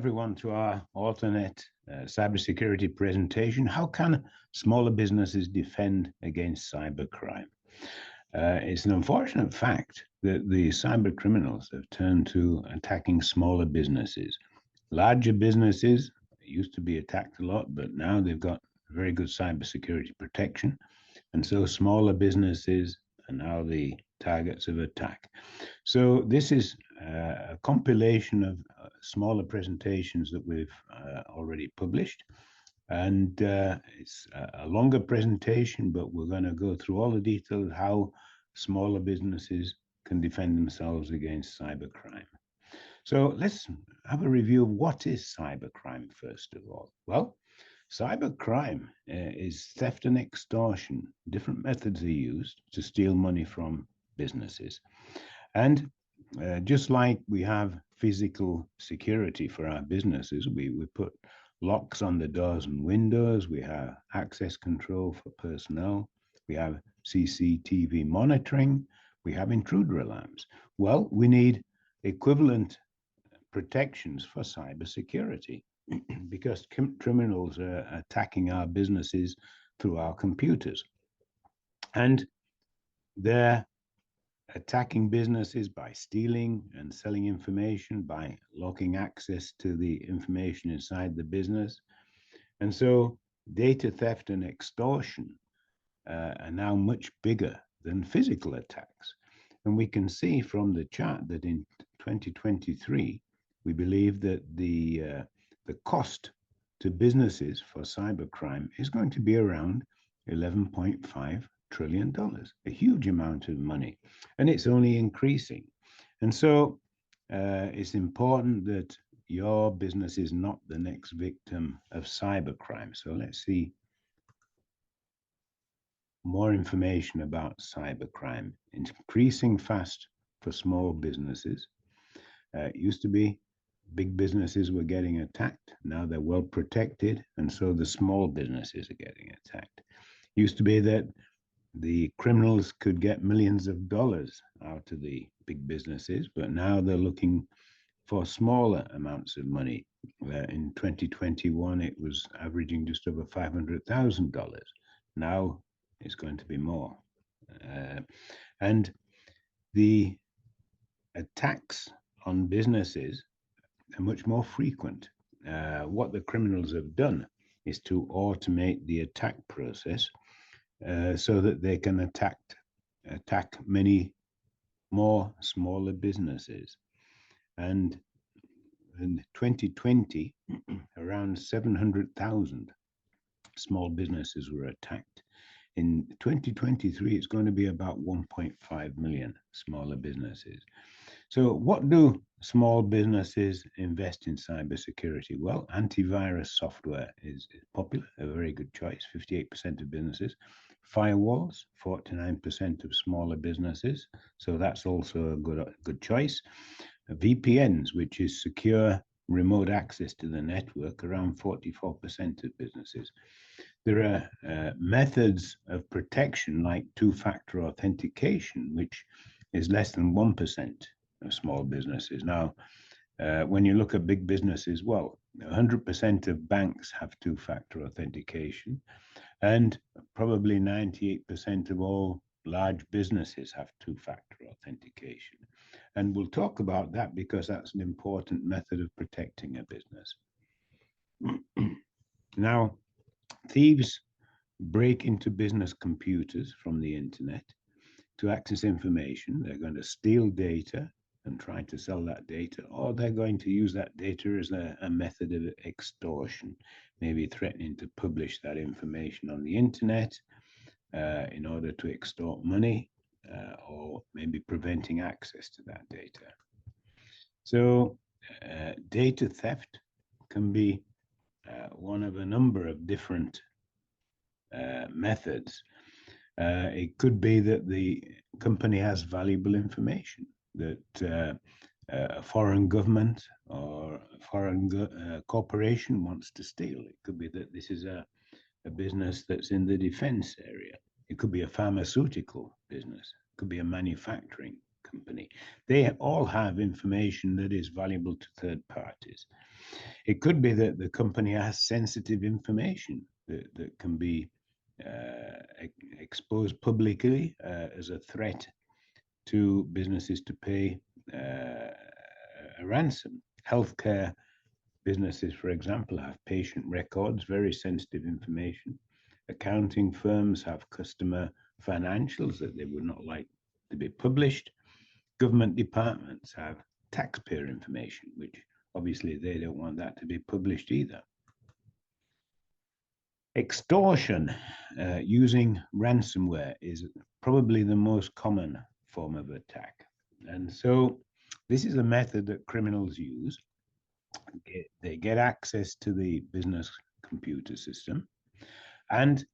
everyone to our alternate cybersecurity presentation. How can smaller businesses defend against cybercrime? It's an unfortunate fact that the cyber criminals have turned to attacking smaller businesses. Larger businesses used to be attacked a lot, but now they've got very good cybersecurity protection. And so smaller businesses are now the targets of attack. So this is a compilation of smaller presentations that we've already published. And it's a longer presentation, but we're going to go through all the details how smaller businesses can defend themselves against cybercrime. So let's have a review of what is cybercrime, first of all. Well, cybercrime is theft and extortion. Different methods are used to steal money from businesses. And just like we have physical security for our businesses, we put locks on the doors and windows, we have access control for personnel, we have CCTV monitoring, we have intruder alarms. Well, we need equivalent protections for cybersecurity because criminals are attacking our businesses through our computers. And they're attacking businesses by stealing and selling information, by locking access to the information inside the business. And so data theft and extortion are now much bigger than physical attacks. And we can see from the chart that in 2023, we believe that the cost to businesses for cybercrime is going to be around $11.5 trillion, a huge amount of money, and it's only increasing. And so it's important that your business is not the next victim of cybercrime. So let's see more information about cybercrime. It's increasing fast for small businesses. It used to be big businesses were getting attacked. Now they're well protected, and so the small businesses are getting attacked. It used to be that the criminals could get millions of dollars out of the big businesses, but now they're looking for smaller amounts of money. In 2021, it was averaging just over $500,000. Now it's going to be more. And the attacks on businesses are much more frequent. What the criminals have done is to automate the attack process so that they can attack many more smaller businesses. And in 2020, around 700,000 small businesses were attacked. In 2023, it's going to be about 1.5 million smaller businesses. So what do small businesses invest in cybersecurity? Well, antivirus software is popular, a very good choice, 58% of businesses. Firewalls, 49% of smaller businesses, so that's also a good choice. VPNs, which is secure remote access to the network, around 44% of businesses. There are methods of protection like two-factor authentication, which is less than 1% of small businesses. Now, when you look at big businesses, well, 100% of banks have two-factor authentication, and probably 98% of all large businesses have two-factor authentication. And we'll talk about that because that's an important method of protecting a business. Now, thieves break into business computers from the internet to access information. They're going to steal data and try to sell that data, or they're going to use that data as a method of extortion, maybe threatening to publish that information on the internet in order to extort money, or maybe preventing access to that data. So data theft can be one of a number of different methods. It could be that the company has valuable information that a foreign government or a foreign corporation wants to steal. It could be that this is a business that's in the defense area. It could be a pharmaceutical business. It could be a manufacturing company. They all have information that is valuable to third parties. It could be that the company has sensitive information that can be exposed publicly as a threat to businesses to pay a ransom. Healthcare businesses, for example, have patient records, very sensitive information. Accounting firms have customer financials that they would not like to be published. Government departments have taxpayer information, which obviously they don't want that to be published either. Extortion using ransomware is probably the most common form of attack. And so this is a method that criminals use. They get access to the business computer system, and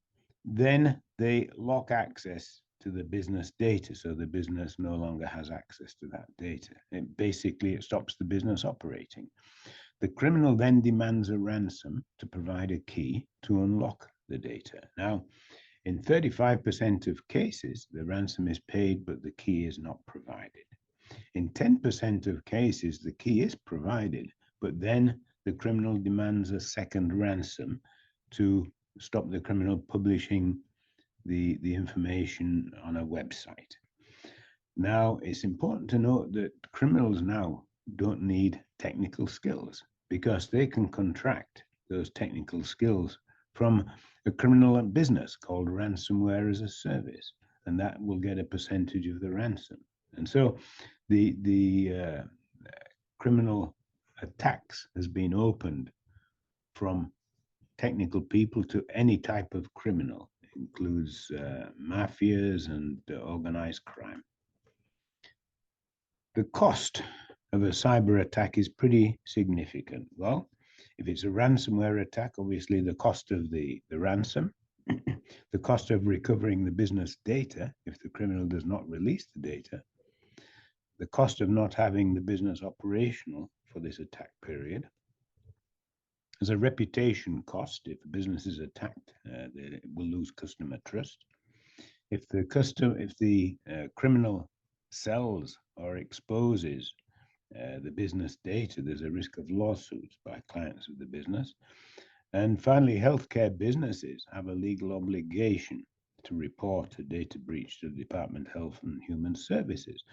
then they lock access to the business data, so the business no longer has access to that data. It stops the business operating. The criminal then demands a ransom to provide a key to unlock the data. Now, in 35% of cases, the ransom is paid, but the key is not provided. In 10% of cases, the key is provided, but then the criminal demands a second ransom to stop the criminal publishing the information on a website. Now, it's important to note that criminals now don't need technical skills, because they can contract those technical skills from a criminal business called ransomware as a service, and that will get a percentage of the ransom. And so the criminal attacks has been opened from technical people to any type of criminal. It includes mafias and organized crime. The cost of a cyber attack is pretty significant. Well, if it's a ransomware attack, obviously the cost of the ransom, the cost of recovering the business data if the criminal does not release the data, the cost of not having the business operational for this attack period. There's a reputation cost. If a business is attacked, they will lose customer trust. If the criminal sells or exposes the business data, there's a risk of lawsuits by clients of the business. And finally, healthcare businesses have a legal obligation to report a data breach to the Department of Health and Human Services.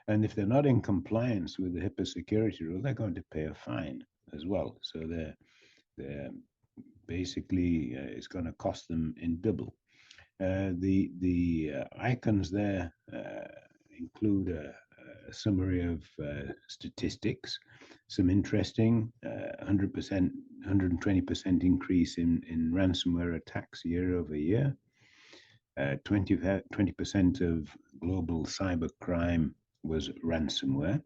And if they're not in compliance with the HIPAA security rule, they're going to pay a fine as well. So they're basically, it's going to cost them in double. The icons there include a summary of statistics, some interesting 100%, 120% increase in ransomware attacks year over year. 20% of global cybercrime was ransomware.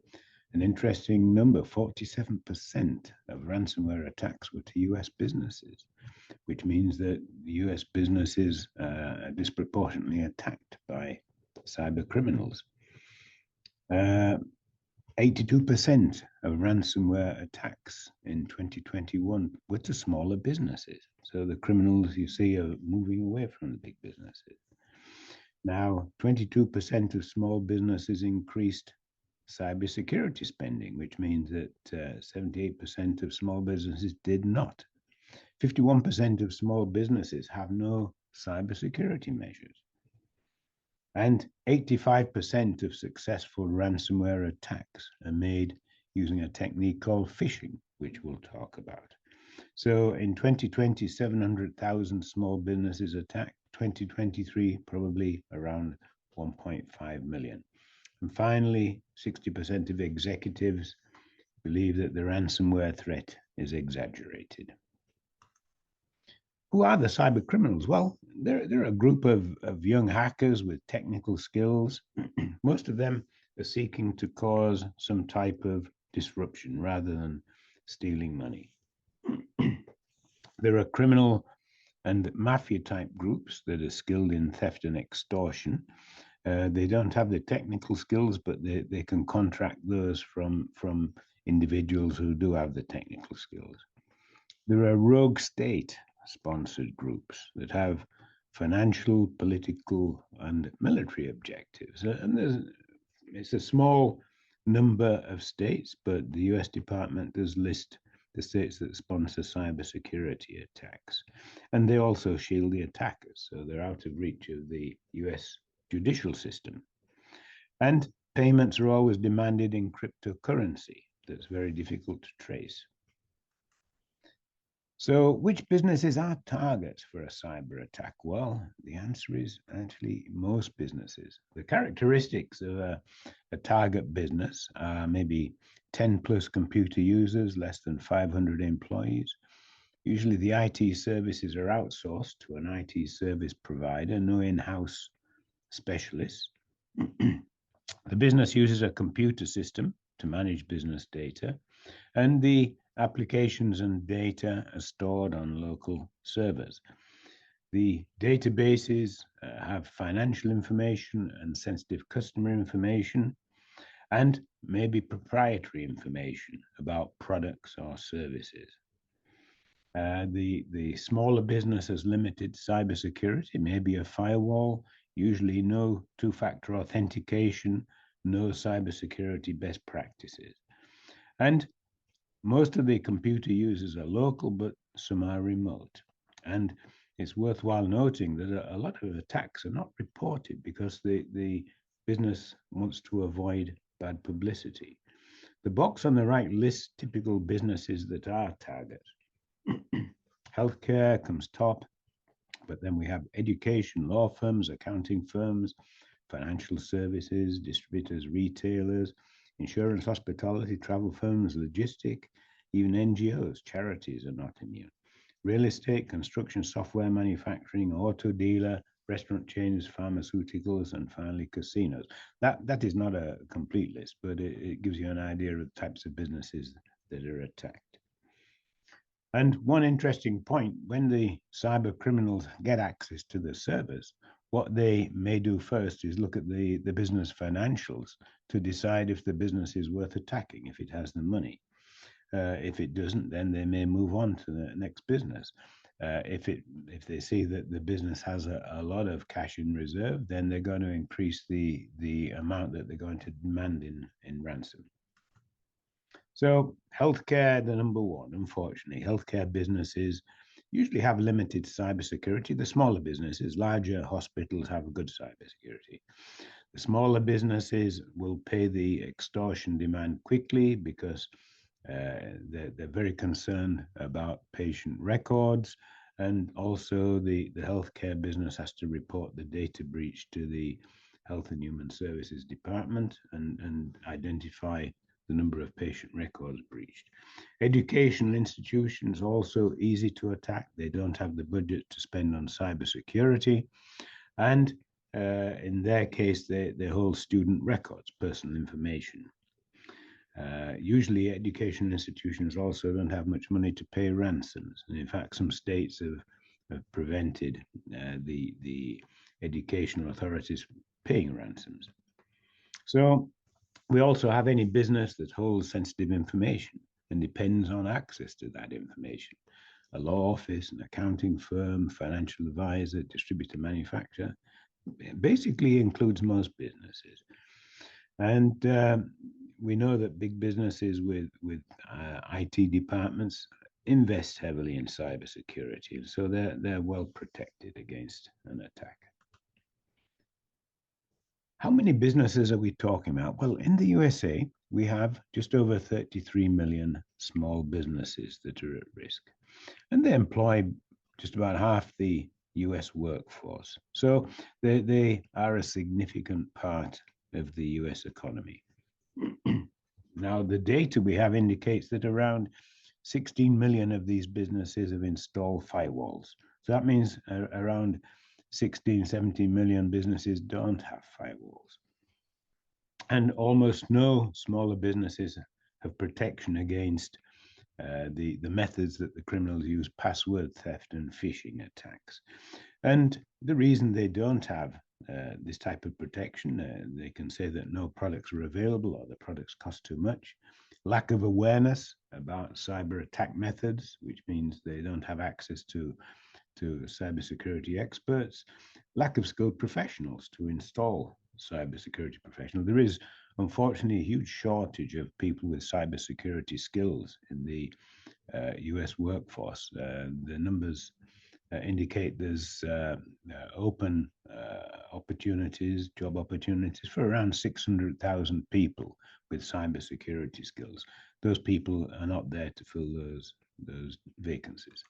An interesting number, 47% of ransomware attacks were to US businesses, which means that the US businesses are disproportionately attacked by cyber criminals. 82% of ransomware attacks in 2021 were to smaller businesses. So the criminals you see are moving away from the big businesses. Now, 22% of small businesses increased cybersecurity spending, which means that 78% of small businesses did not. 51% of small businesses have no cybersecurity measures. And 85% of successful ransomware attacks are made using a technique called phishing, which we'll talk about. So in 2020, 700,000 small businesses attacked. 2023, probably around 1.5 million. And finally, 60% of executives believe that the ransomware threat is exaggerated. Who are the cyber criminals? Well, they're a group of young hackers with technical skills. Most of them are seeking to cause some type of disruption rather than stealing money. There are criminal and mafia type groups that are skilled in theft and extortion. They don't have the technical skills, but they can contract those from individuals who do have the technical skills. There are rogue state sponsored groups that have financial, political, and military objectives. And there's It's a small number of states, but the US Department does list the states that sponsor cybersecurity attacks. And they also shield the attackers, so they're out of reach of the US judicial system. And payments are always demanded in cryptocurrency that's very difficult to trace. So, which businesses are targets for a cyber attack? Well, the answer is actually most businesses. The characteristics of a target business are maybe 10 plus computer users, less than 500 employees. Usually, the IT services are outsourced to an IT service provider, no in house specialists. The business uses a computer system to manage business data, and the applications and data are stored on local servers. The databases have financial information and sensitive customer information, and maybe proprietary information about products or services. The smaller business has limited cybersecurity, maybe a firewall, usually no two-factor authentication, no cybersecurity best practices. And most of the computer users are local, but some are remote. And it's worthwhile noting that a lot of attacks are not reported because the business wants to avoid bad publicity. The box on the right lists typical businesses that are targets. Healthcare comes top, but then we have education, law firms, accounting firms, financial services, distributors, retailers, insurance, hospitality, travel firms, logistic, even NGOs, charities are not immune. Real estate, construction, software manufacturing, auto dealer, restaurant chains, pharmaceuticals, and finally casinos. That is not a complete list, but it gives you an idea of the types of businesses that are attacked. And one interesting point, when the cyber criminals get access to the servers, what they may do first is look at the business financials to decide if the business is worth attacking, if it has the money. If it doesn't, then they may move on to the next business. If they see that the business has a lot of cash in reserve, then they're going to increase the amount that they're going to demand in ransom. So healthcare, the number one, unfortunately, healthcare businesses usually have limited cybersecurity. The smaller businesses, larger hospitals have good cybersecurity. The smaller businesses will pay the extortion demand quickly because they're very concerned about patient records. And also the healthcare business has to report the data breach to the Health and Human Services Department and identify the number of patient records breached. Educational institutions also easy to attack. They don't have the budget to spend on cybersecurity. And in their case, they hold student records, personal information. Usually educational institutions also don't have much money to pay ransoms. And in fact, some states have prevented the educational authorities paying ransoms. So we also have any business that holds sensitive information and depends on access to that information. A law office, an accounting firm, financial advisor, distributor, manufacturer, basically includes most businesses. And we know that big businesses with IT departments invest heavily in cybersecurity, so they're well protected against an attack. How many businesses are we talking about? Well, in the USA, we have just over 33 million small businesses that are at risk, and they employ just about half the US workforce. So they are a significant part of the US economy. Now, the data we have indicates that around 16 million of these businesses have installed firewalls. So that means around 16, 17 million businesses don't have firewalls. And almost no smaller businesses have protection against the methods that the criminals use, password theft and phishing attacks. And the reason they don't have this type of protection, they can say that no products are available or the products cost too much. Lack of awareness about cyber attack methods, which means they don't have access to cybersecurity experts. Lack of skilled professionals to install cybersecurity professionals. There is unfortunately a huge shortage of people with cybersecurity skills in the US workforce. The numbers indicate there's open opportunities, job opportunities for around 600,000 people with cybersecurity skills. Those people are not there to fill those vacancies.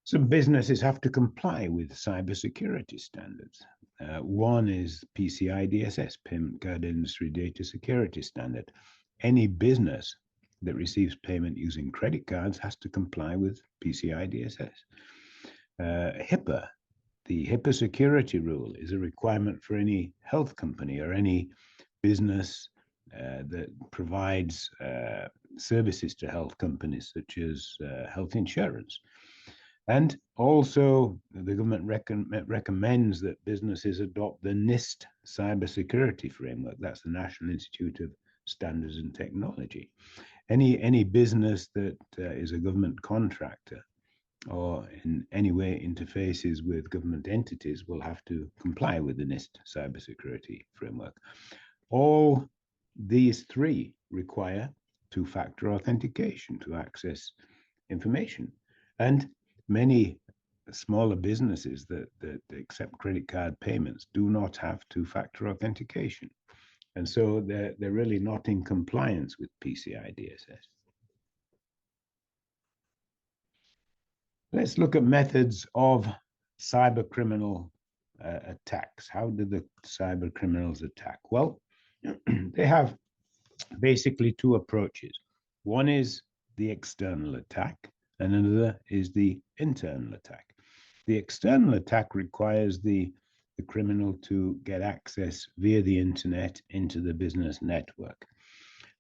Some businesses have to comply with cybersecurity standards. One is PCI DSS, Payment Card Industry Data Security Standard. Any business that receives payment using credit cards has to comply with PCI DSS. HIPAA, the HIPAA security rule, is a requirement for any health company or any business that provides services to health companies, such as health insurance. And also, the government recommends that businesses adopt the NIST cybersecurity framework. That's the National Institute of Standards and Technology. Any business that is a government contractor or in any way interfaces with government entities will have to comply with the NIST cybersecurity framework. All these three require two-factor authentication to access information. And many smaller businesses that accept credit card payments do not have two-factor authentication. And so they're really not in compliance with PCI DSS. Let's look at methods of cybercriminal attacks. How do the cybercriminals attack? Well, they have basically two approaches. One is the external attack, and another is the internal attack. The external attack requires the criminal to get access via the internet into the business network.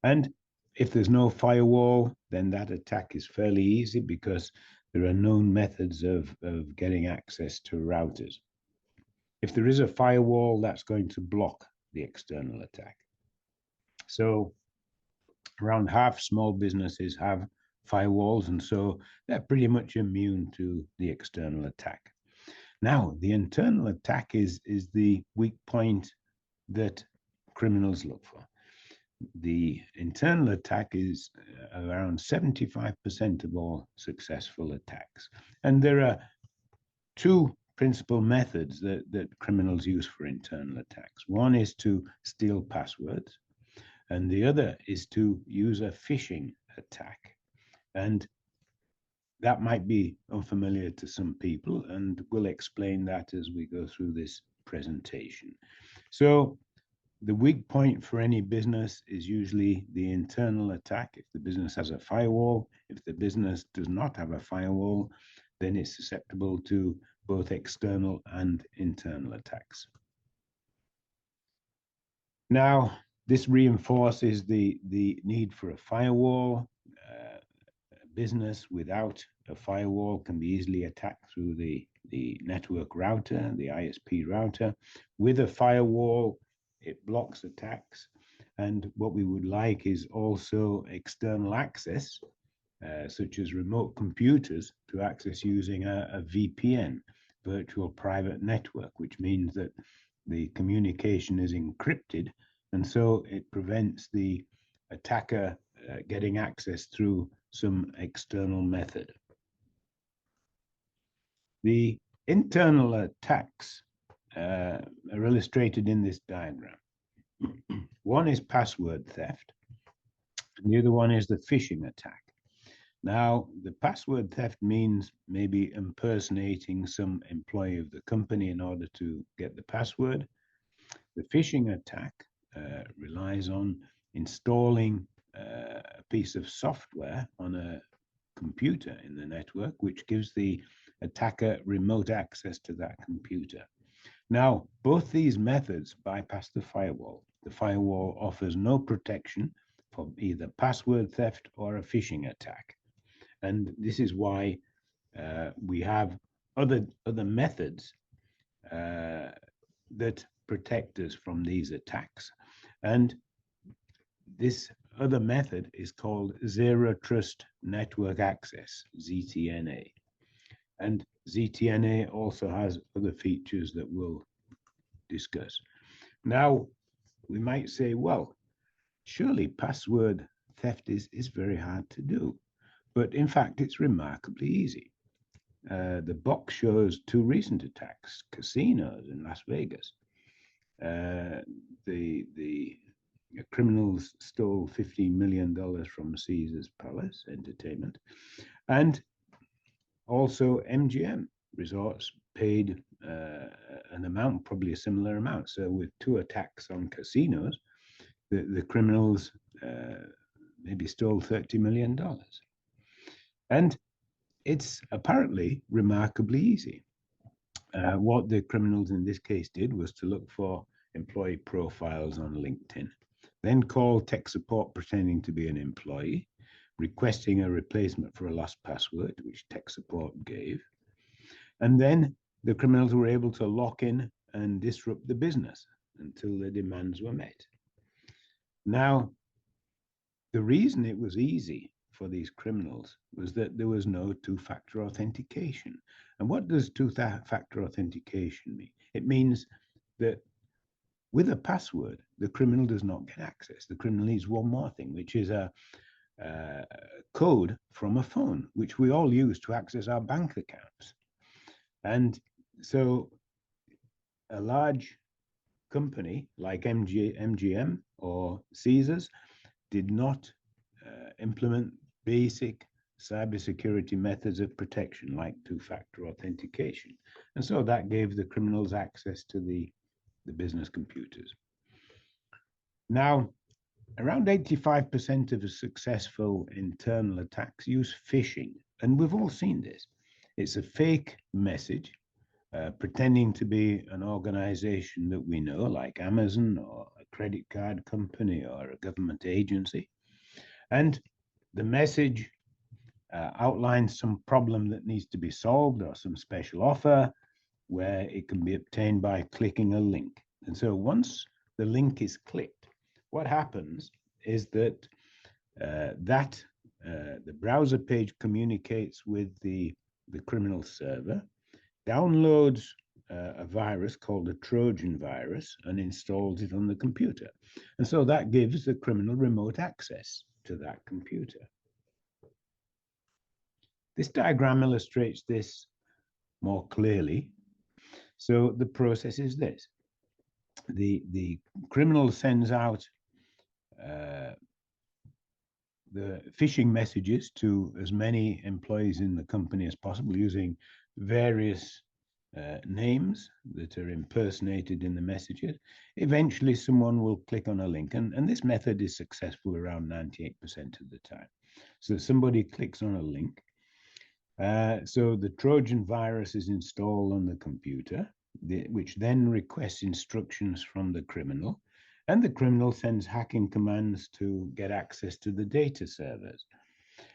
And if there's no firewall, then that attack is fairly easy because there are known methods of getting access to routers. If there is a firewall, that's going to block the external attack. So around half small businesses have firewalls, and so they're pretty much immune to the external attack. Now, the internal attack is the weak point that criminals look for. The internal attack is around 75% of all successful attacks. And there are two principal methods that criminals use for internal attacks. One is to steal passwords, and the other is to use a phishing attack. And that might be unfamiliar to some people, and we'll explain that as we go through this presentation. So the weak point for any business is usually the internal attack. If the business has a firewall, if the business does not have a firewall, then it's susceptible to both external and internal attacks. Now, this reinforces the need for a firewall. Business without a firewall can be easily attacked through the network router, the ISP router. With a firewall, it blocks attacks. And what we would like is also external access, such as remote computers, to access using a VPN, virtual private network, which means that the communication is encrypted. And so it prevents the attacker getting access through some external method. The internal attacks are illustrated in this diagram. One is password theft, and the other one is the phishing attack. Now, the password theft means maybe impersonating some employee of the company in order to get the password. The phishing attack relies on installing a piece of software on a computer in the network, which gives the attacker remote access to that computer. Now, both these methods bypass the firewall. The firewall offers no protection from either password theft or a phishing attack. And this is why we have other methods that protect us from these attacks. And this other method is called Zero Trust Network Access, ZTNA. And ZTNA also has other features that we'll discuss. Now, we might say, well, surely password theft is very hard to do. But in fact, it's remarkably easy. The box shows two recent attacks, casinos in Las Vegas. The criminals stole $15 million from Caesars Palace Entertainment, and also MGM Resorts paid an amount, probably a similar amount. So with two attacks on casinos, the criminals maybe stole $30 million. And it's apparently remarkably easy. What the criminals in this case did was to look for employee profiles on LinkedIn, then call tech support pretending to be an employee, requesting a replacement for a lost password, which tech support gave. And then the criminals were able to lock in and disrupt the business until the demands were met. Now, the reason it was easy for these criminals was that there was no two-factor authentication. And what does two-factor authentication mean? It means that with a password, the criminal does not get access. The criminal needs one more thing, which is a code from a phone, which we all use to access our bank accounts. And so a large company like MGM or Caesars did not implement basic cybersecurity methods of protection like two-factor authentication. And so that gave the criminals access to the business computers. Now, around 85% of successful internal attacks use phishing, and we've all seen this. It's a fake message pretending to be an organization that we know, like Amazon or a credit card company or a government agency. And the message outlines some problem that needs to be solved or some special offer where it can be obtained by clicking a link. And so once the link is clicked, what happens is that the browser page communicates with the criminal server, downloads a virus called a Trojan virus and installs it on the computer. And so that gives the criminal remote access to that computer. This diagram illustrates this more clearly. So the process is this. The criminal sends out the phishing messages to as many employees in the company as possible using various names that are impersonated in the messages. Eventually, someone will click on a link, and this method is successful around 98% of the time. So somebody clicks on a link. So the Trojan virus is installed on the computer, which then requests instructions from the criminal. And the criminal sends hacking commands to get access to the data servers.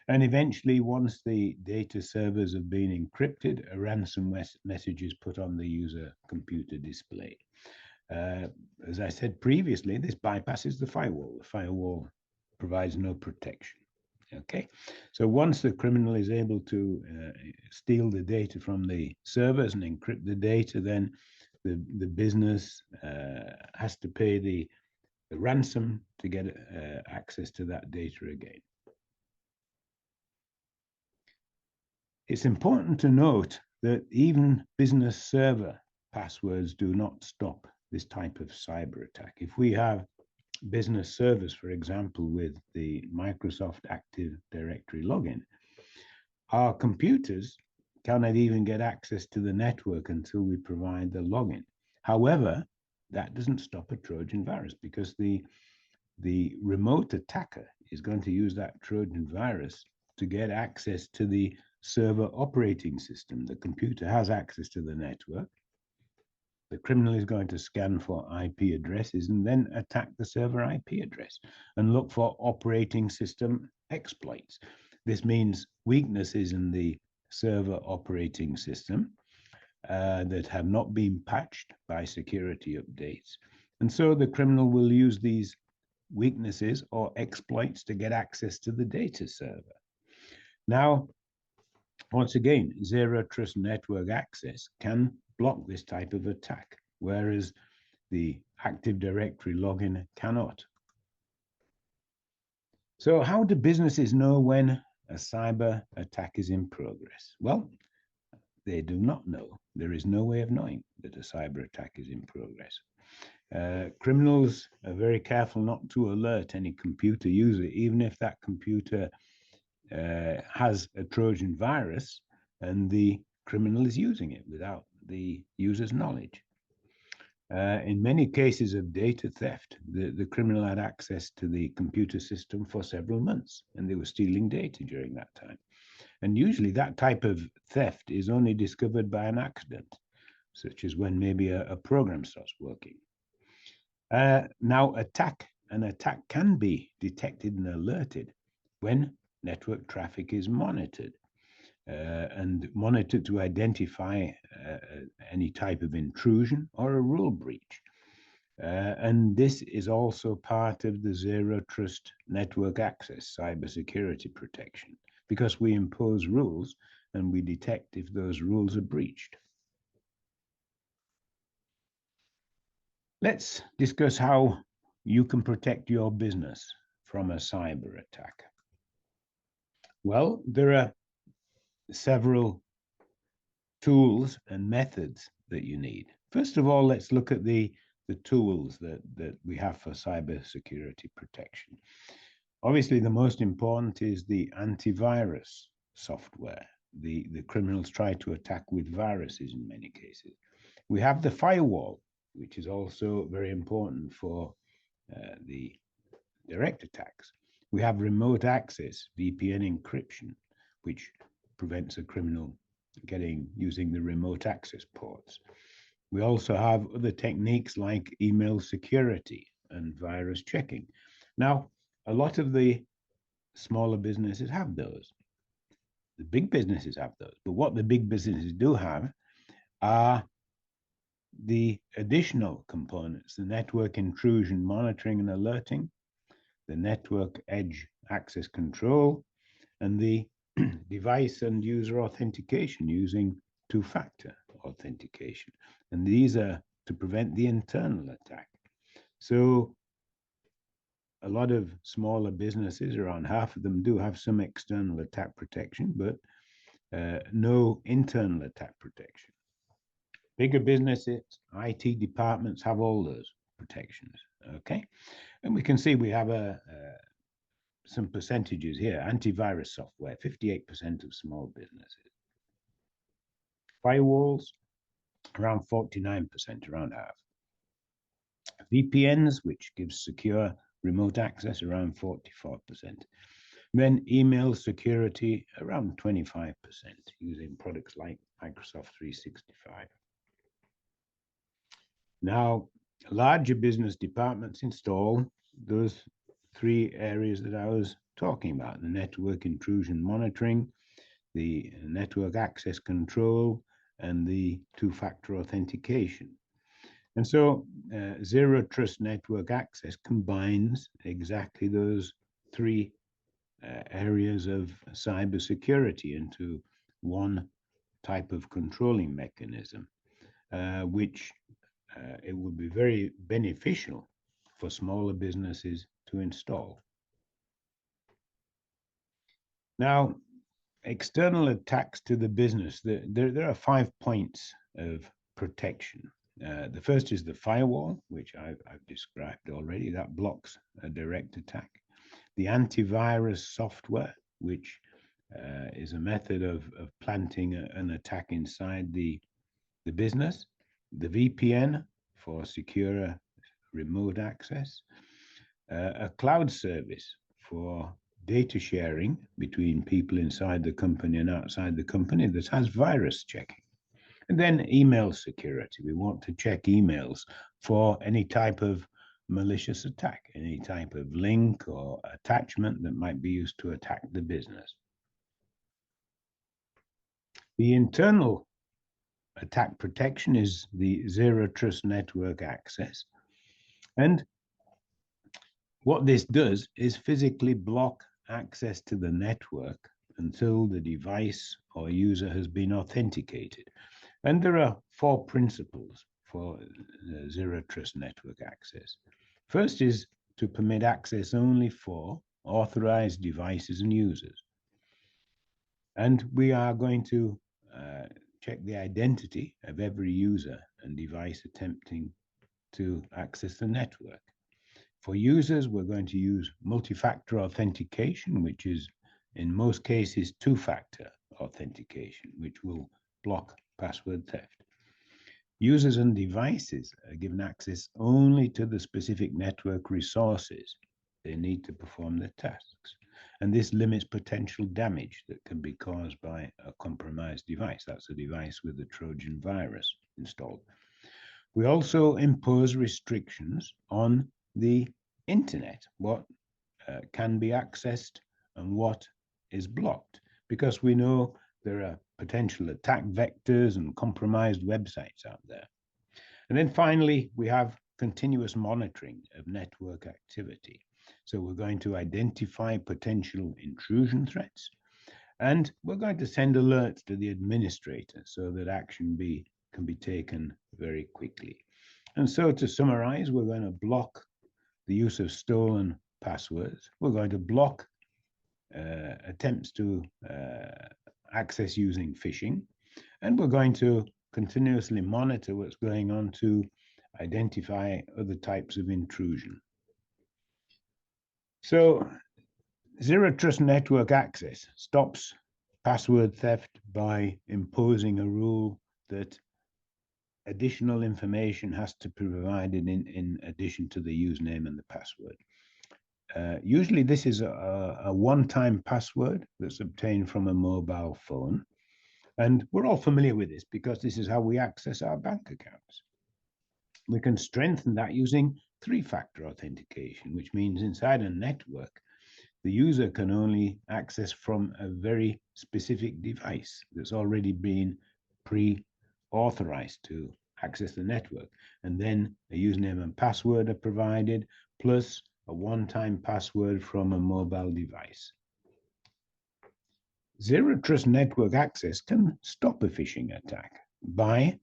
And eventually, once the data servers have been encrypted, a ransom message is put on the user computer display. As I said previously, this bypasses the firewall. The firewall provides no protection. Okay, so once the criminal is able to steal the data from the servers and encrypt the data, then the business has to pay the ransom to get access to that data again. It's important to note that even business server passwords do not stop this type of cyber attack. If we have business servers, for example, with the Microsoft Active Directory login, our computers cannot even get access to the network until we provide the login. However, that doesn't stop a Trojan virus because the remote attacker is going to use that Trojan virus to get access to the server operating system. The computer has access to the network. The criminal is going to scan for IP addresses and then attack the server IP address and look for operating system exploits. This means weaknesses in the server operating system that have not been patched by security updates. And so the criminal will use these weaknesses or exploits to get access to the data server. Now, once again, zero trust network access can block this type of attack, whereas the Active Directory login cannot. So how do businesses know when a cyber attack is in progress? Well, they do not know. There is no way of knowing that a cyber attack is in progress. Criminals are very careful not to alert any computer user, even if that computer has a Trojan virus and the criminal is using it without the user's knowledge. In many cases of data theft, the criminal had access to the computer system for several months, and they were stealing data during that time. And usually that type of theft is only discovered by an accident, such as when maybe a program stops working. Now, an attack can be detected and alerted when network traffic is monitored and monitored to identify any type of intrusion or a rule breach. And this is also part of the Zero Trust Network Access cybersecurity protection, because we impose rules and we detect if those rules are breached. Let's discuss how you can protect your business from a cyber attack. Well, there are several tools and methods that you need. First of all, let's look at the tools that we have for cybersecurity protection. Obviously, the most important is the antivirus software. The criminals try to attack with viruses in many cases. We have the firewall, which is also very important for the direct attacks. We have remote access, VPN encryption, which prevents a criminal using the remote access ports. We also have other techniques like email security and virus checking. Now, a lot of the smaller businesses have those. The big businesses have those. But what the big businesses do have are the additional components, the network intrusion monitoring and alerting, the network edge access control, and the device and user authentication using two-factor authentication. And these are to prevent the internal attack. So a lot of smaller businesses, around half of them, do have some external attack protection, but no internal attack protection. Bigger businesses, IT departments have all those protections, okay? And we can see we have some percentages here. Antivirus software, 58% of small businesses. Firewalls, around 49%, around half. VPNs, which gives secure remote access, around 44%. Then email security, around 25%, using products like Microsoft 365. Now, larger business departments install those three areas that I was talking about: the network intrusion monitoring, the network access control, and the two-factor authentication. And so Zero Trust Network Access combines exactly those three areas of cybersecurity into one type of controlling mechanism, which it would be very beneficial for smaller businesses to install. Now, external attacks to the business, there are 5 points of protection. The first is the firewall, which I've described already, that blocks a direct attack. The antivirus software, which is a method of planting an attack inside the business. The VPN for secure remote access. A cloud service for data sharing between people inside the company and outside the company that has virus checking. And then email security. We want to check emails for any type of malicious attack, any type of link or attachment that might be used to attack the business. The internal attack protection is the Zero Trust Network Access. And what this does is physically block access to the network until the device or user has been authenticated. And there are 4 principles for zero trust network access. First is to permit access only for authorized devices and users. And we are going to check the identity of every user and device attempting to access the network. For users, we're going to use multi-factor authentication, which is in most cases two-factor authentication, which will block password theft. Users and devices are given access only to the specific network resources they need to perform their tasks. And this limits potential damage that can be caused by a compromised device. That's a device with a Trojan virus installed. We also impose restrictions on the internet, what can be accessed and what is blocked, because we know there are potential attack vectors and compromised websites out there. And then finally, we have continuous monitoring of network activity. So we're going to identify potential intrusion threats, and we're going to send alerts to the administrator so that action can be taken very quickly. And so to summarize, we're going to block the use of stolen passwords. We're going to block attempts to access using phishing. And we're going to continuously monitor what's going on to identify other types of intrusion. So zero trust network access stops password theft by imposing a rule that additional information has to be provided in addition to the username and the password. Usually this is a one-time password that's obtained from a mobile phone. And we're all familiar with this because this is how we access our bank accounts. We can strengthen that using three-factor authentication, which means inside a network, the user can only access from a very specific device that's already been pre-authorized to access the network. And then a username and password are provided, plus a one-time password from a mobile device. Zero trust network access can stop a phishing attack by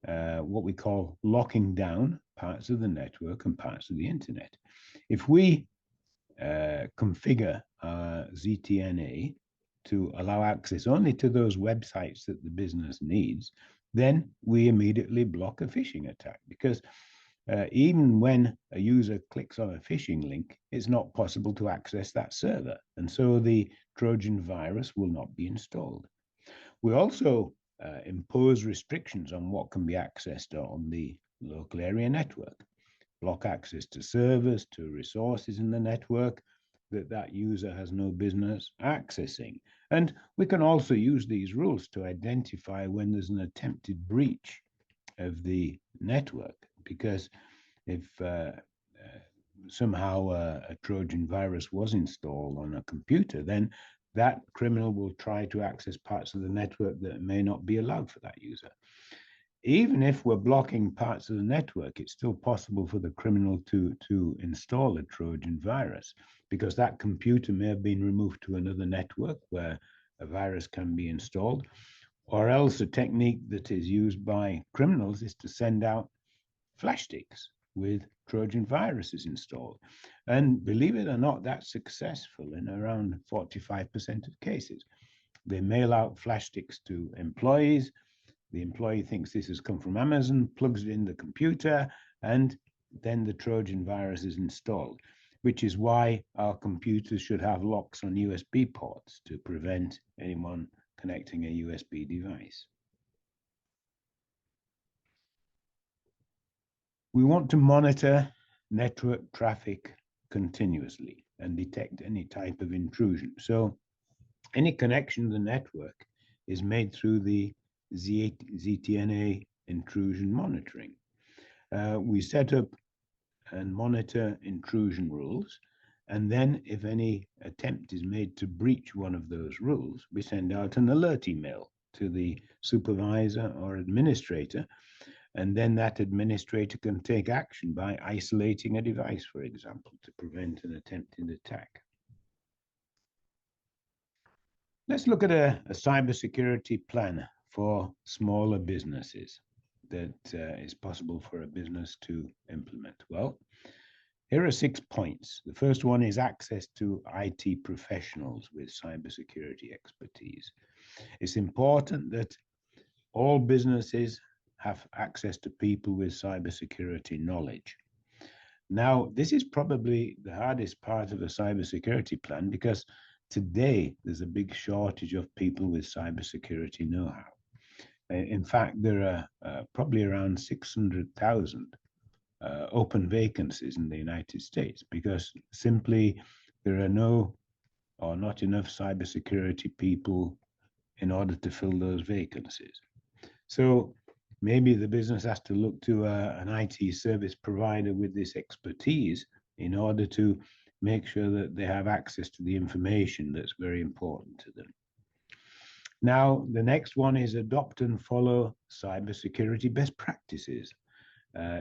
what we call locking down parts of the network and parts of the internet. If we configure our ZTNA to allow access only to those websites that the business needs, then we immediately block a phishing attack, because even when a user clicks on a phishing link, it's not possible to access that server. And so the Trojan virus will not be installed. We also impose restrictions on what can be accessed on the local area network, block access to servers, to resources in the network that user has no business accessing. And we can also use these rules to identify when there's an attempted breach of the network, because if somehow a Trojan virus was installed on a computer, then that criminal will try to access parts of the network that may not be allowed for that user. Even if we're blocking parts of the network, it's still possible for the criminal to install a Trojan virus, because that computer may have been removed to another network where a virus can be installed. Or else a technique that is used by criminals is to send out flash sticks with Trojan viruses installed. And believe it or not, that's successful in around 45% of cases. They mail out flash sticks to employees. The employee thinks this has come from Amazon, plugs it in the computer, and then the Trojan virus is installed, which is why our computers should have locks on USB ports to prevent anyone connecting a USB device. We want to monitor network traffic continuously and detect any type of intrusion. So any connection to the network is made through the ZTNA intrusion monitoring. We set up and monitor intrusion rules, and then if any attempt is made to breach one of those rules, we send out an alert email to the supervisor or administrator, and then that administrator can take action by isolating a device, for example, to prevent an attempted attack. Let's look at a cybersecurity plan for smaller businesses. that is possible for a business to implement? Well, here are 6 points. The first one is access to IT professionals with cybersecurity expertise. It's important that all businesses have access to people with cybersecurity knowledge. Now, this is probably the hardest part of a cybersecurity plan because today there's a big shortage of people with cybersecurity know-how. In fact, there are probably around 600,000 open vacancies in the United States because simply there are no or not enough cybersecurity people in order to fill those vacancies. So maybe the business has to look to an IT service provider with this expertise in order to make sure that they have access to the information that's very important to them. Now, the next one is adopt and follow cybersecurity best practices.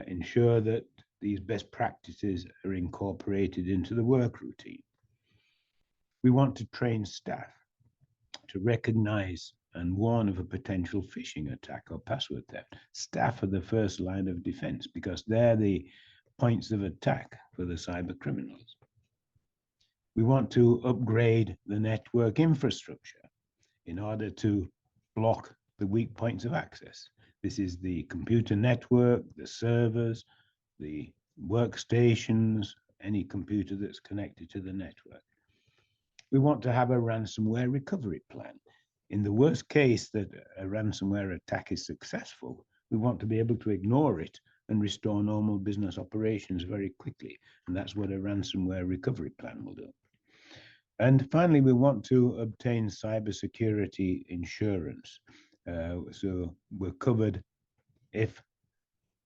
Ensure that these best practices are incorporated into the work routine. We want to train staff to recognize and warn of a potential phishing attack or password theft. Staff are the first line of defense because they're the points of attack for the cyber criminals. We want to upgrade the network infrastructure in order to block the weak points of access. This is the computer network, the servers, the workstations, any computer that's connected to the network. We want to have a ransomware recovery plan. In the worst case that a ransomware attack is successful, we want to be able to ignore it and restore normal business operations very quickly. And that's what a ransomware recovery plan will do. And finally, we want to obtain cybersecurity insurance. So we're covered if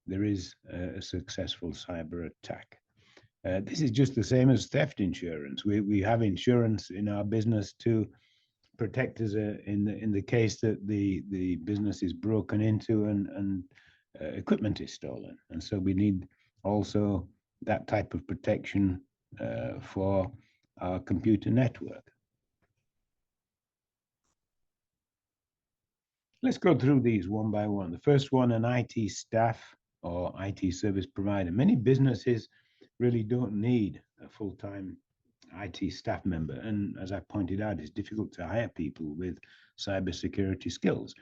there is a successful cyber attack. This is just the same as theft insurance. We have insurance in our business to protect us in the case that the business is broken into and equipment is stolen. And so we need also that type of protection for our computer network. Let's go through these one by one. The first one, an IT staff or IT service provider. Many businesses really don't need a full-time IT staff member. And as I pointed out, it's difficult to hire people with cybersecurity skills.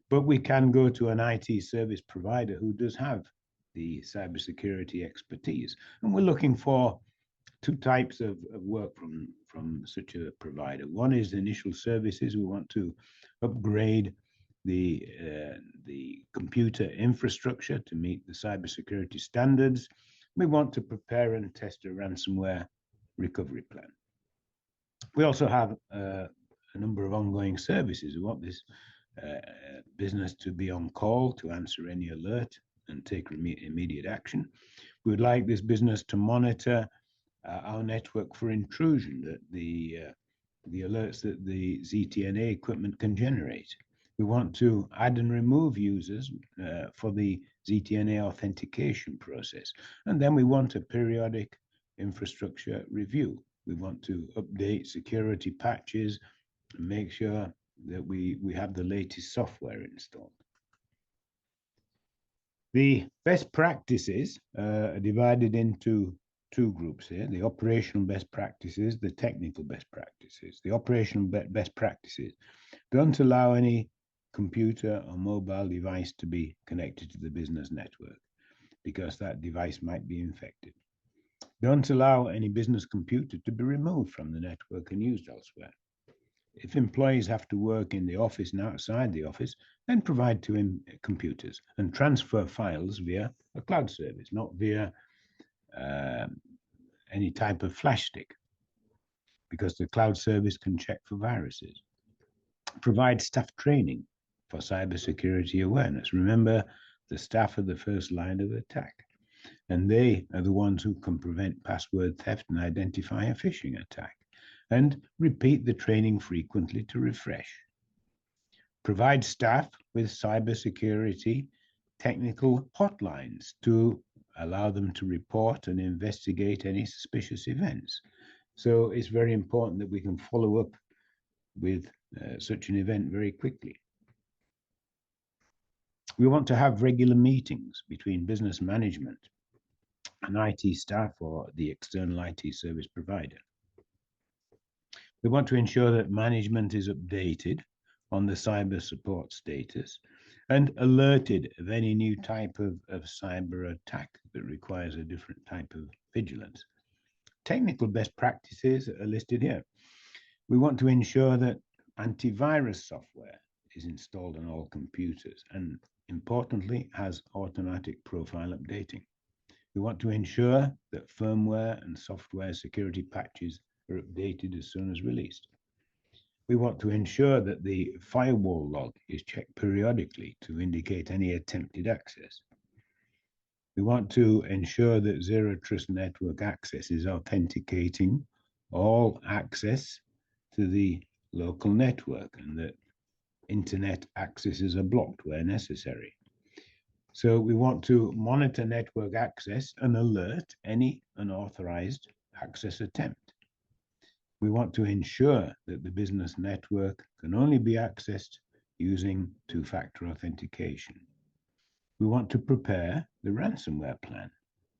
But we can go to an IT service provider who does have the cybersecurity expertise. And we're looking for two types of work from such a provider. One is initial services. We want to upgrade the computer infrastructure to meet the cybersecurity standards. We want to prepare and test a ransomware recovery plan. We also have a number of ongoing services. We want this business to be on call to answer any alert and take immediate action. We would like this business to monitor our network for intrusion, that the alerts that the ZTNA equipment can generate. We want to add and remove users for the ZTNA authentication process. And then we want a periodic infrastructure review. We want to update security patches and make sure that we have the latest software installed. The best practices are divided into two groups here, the operational best practices, the technical best practices. The operational best practices don't allow any computer or mobile device to be connected to the business network because that device might be infected. Don't allow any business computer to be removed from the network and used elsewhere. If employees have to work in the office and outside the office, then provide two computers and transfer files via a cloud service, not via any type of flash stick, because the cloud service can check for viruses. Provide staff training for cybersecurity awareness. Remember, the staff are the first line of attack, and they are the ones who can prevent password theft and identify a phishing attack. And repeat the training frequently to refresh. Provide staff with cybersecurity technical hotlines to allow them to report and investigate any suspicious events. So it's very important that we can follow up with such an event very quickly. We want to have regular meetings between business management and IT staff or the external IT service provider. We want to ensure that management is updated on the cyber support status and alerted of any new type of cyber attack that requires a different type of vigilance. Technical best practices are listed here. We want to ensure that antivirus software is installed on all computers and, importantly, has automatic profile updating. We want to ensure that firmware and software security patches are updated as soon as released. We want to ensure that the firewall log is checked periodically to indicate any attempted access. We want to ensure that Zero Trust Network Access is authenticating all access to the local network and that internet accesses are blocked where necessary. So we want to monitor network access and alert any unauthorized access attempt. We want to ensure that the business network can only be accessed using two-factor authentication. We want to prepare the ransomware plan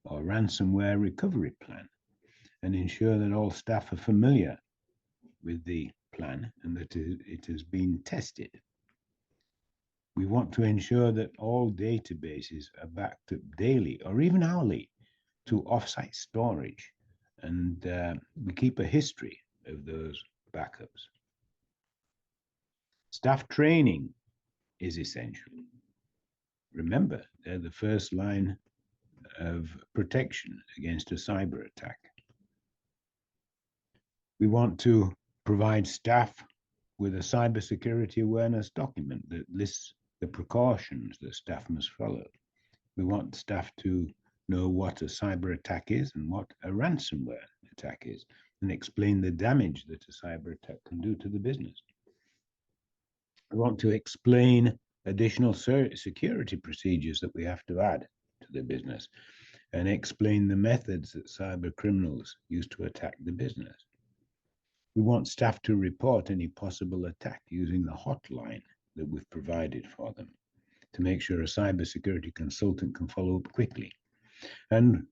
or ransomware recovery plan and ensure that all staff are familiar with the plan and that it has been tested. We want to ensure that all databases are backed up daily or even hourly to offsite storage, and we keep a history of those backups. Staff training is essential. Remember, they're the first line of protection against a cyber attack. We want to provide staff with a cybersecurity awareness document that lists the precautions that staff must follow. We want staff to know what a cyber attack is and what a ransomware attack is, and explain the damage that a cyber attack can do to the business. We want to explain additional security procedures that we have to add to the business and explain the methods that cyber criminals use to attack the business. We want staff to report any possible attack using the hotline that we've provided for them to make sure a cybersecurity consultant can follow up quickly. And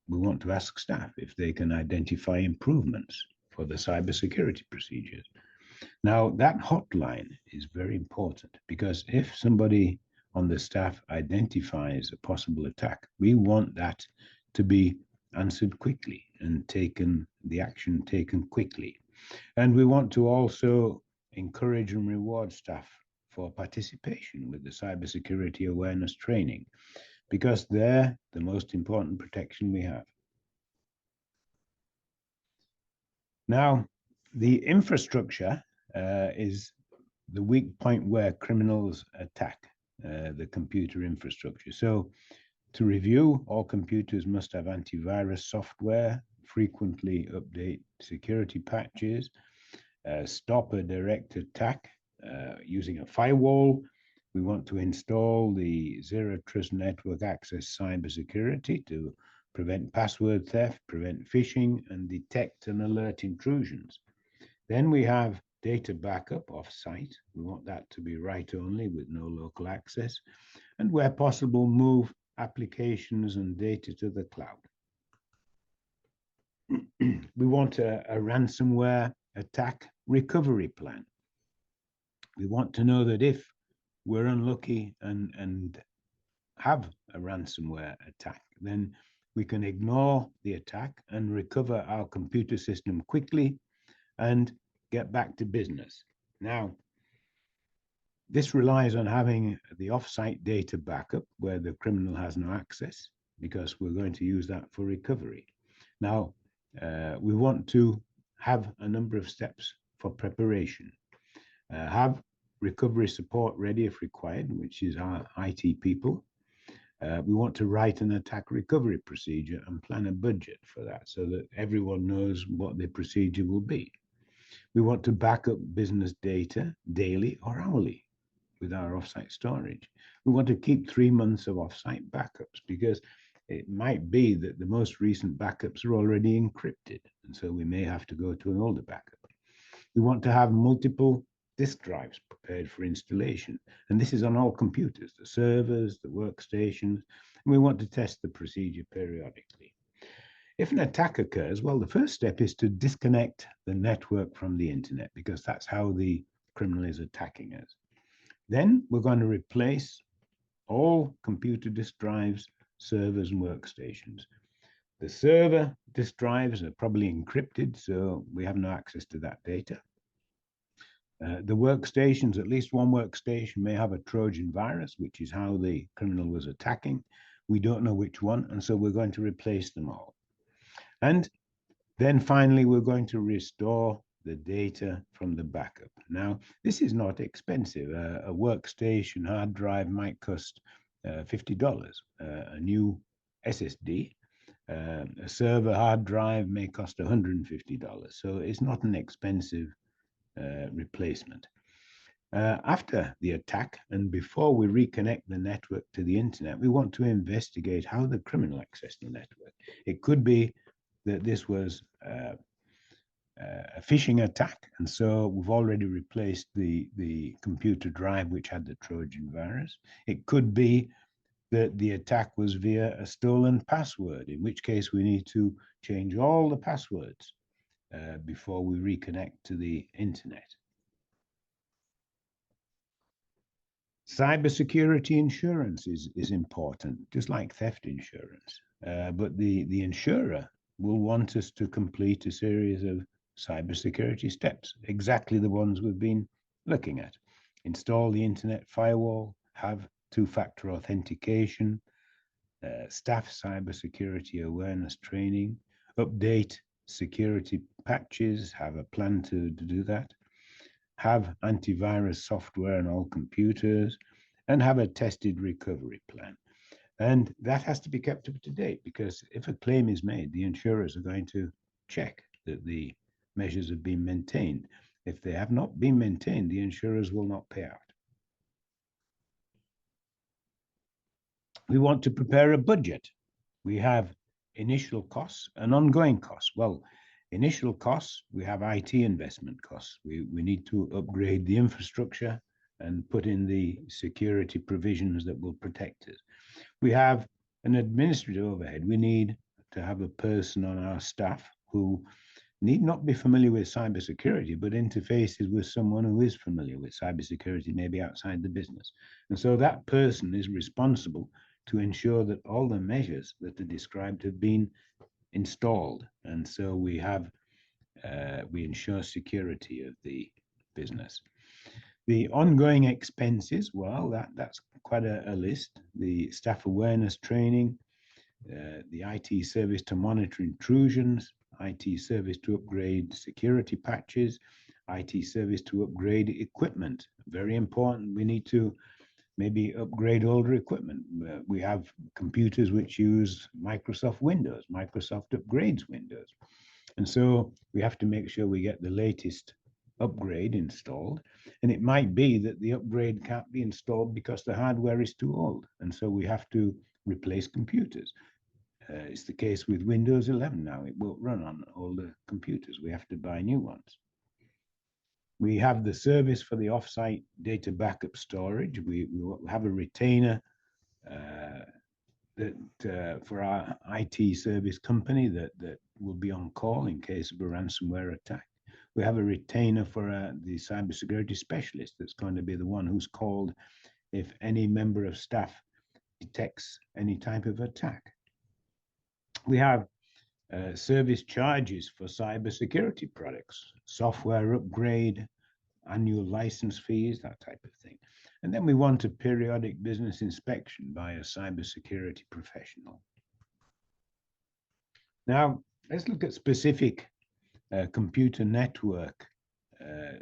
we want to ask staff if they can identify improvements for the cybersecurity procedures. Now, that hotline is very important because if somebody on the staff identifies a possible attack, we want that to be answered quickly and the action taken quickly. And we want to also encourage and reward staff for participation with the cybersecurity awareness training, because they're the most important protection we have. Now, the infrastructure is the weak point where criminals attack the computer infrastructure. So to review, all computers must have antivirus software, frequently update security patches, stop a direct attack using a firewall. We want to install the Zero Trust Network Access cybersecurity to prevent password theft, prevent phishing, and detect and alert intrusions. Then we have data backup off-site. We want that to be write-only with no local access, and where possible, move applications and data to the cloud. We want a ransomware attack recovery plan. We want to know that if we're unlucky and have a ransomware attack, then we can ignore the attack and recover our computer system quickly and get back to business. Now, this relies on having the offsite data backup where the criminal has no access, because we're going to use that for recovery. Now, we want to have a number of steps for preparation. Have recovery support ready if required, which is our IT people. We want to write an attack recovery procedure and plan a budget for that so that everyone knows what the procedure will be. We want to back up business data daily or hourly with our offsite storage. We want to keep 3 months of offsite backups because it might be that the most recent backups are already encrypted, and so we may have to go to an older backup. We want to have multiple disk drives prepared for installation. And this is on all computers, the servers, the workstations, and we want to test the procedure periodically. If an attack occurs, well, the first step is to disconnect the network from the internet, because that's how the criminal is attacking us. Then we're going to replace all computer disk drives, servers, and workstations. The server disk drives are probably encrypted, so we have no access to that data. The workstations, at least one workstation may have a Trojan virus, which is how the criminal was attacking. We don't know which one, and so we're going to replace them all. And then finally, we're going to restore the data from the backup. Now, this is not expensive. A workstation hard drive might cost $50. A new SSD, a server hard drive may cost $150. So it's not an expensive replacement. After the attack and before we reconnect the network to the internet, we want to investigate how the criminal accessed the network. It could be that this was a phishing attack, and so we've already replaced the computer drive which had the Trojan virus. It could be that the attack was via a stolen password, in which case we need to change all the passwords before we reconnect to the internet. Cybersecurity insurance is important, just like theft insurance. But the insurer will want us to complete a series of cybersecurity steps, exactly the ones we've been looking at. Install the internet firewall, have two-factor authentication, staff cybersecurity awareness training, update security patches, have a plan to do that, have antivirus software on all computers, and have a tested recovery plan. And that has to be kept up to date, because if a claim is made, the insurers are going to check that the measures have been maintained. If they have not been maintained, the insurers will not pay out. We want to prepare a budget. We have initial costs and ongoing costs. Well, initial costs, we have IT investment costs. We need to upgrade the infrastructure and put in the security provisions that will protect us. We have an administrative overhead. We need to have a person on our staff who need not be familiar with cybersecurity, but interfaces with someone who is familiar with cybersecurity, maybe outside the business. And so that person is responsible to ensure that all the measures that are described have been installed. And so we ensure security of the business. The ongoing expenses, well, that's quite a list. The staff awareness training, the IT service to monitor intrusions, IT service to upgrade security patches, IT service to upgrade equipment. Very important. We need to maybe upgrade older equipment. We have computers which use Microsoft Windows. Microsoft upgrades Windows. And so we have to make sure we get the latest upgrade installed. And it might be that the upgrade can't be installed because the hardware is too old. And so we have to replace computers. It's the case with Windows 11 now. It won't run on older computers. We have to buy new ones. We have the service for the offsite data backup storage. We have a retainer for our IT service company that will be on call in case of a ransomware attack. We have a retainer for the cybersecurity specialist that's going to be the one who's called if any member of staff detects any type of attack. We have service charges for cybersecurity products, software upgrade, annual license fees, that type of thing. And then we want a periodic business inspection by a cybersecurity professional. Now, let's look at specific computer network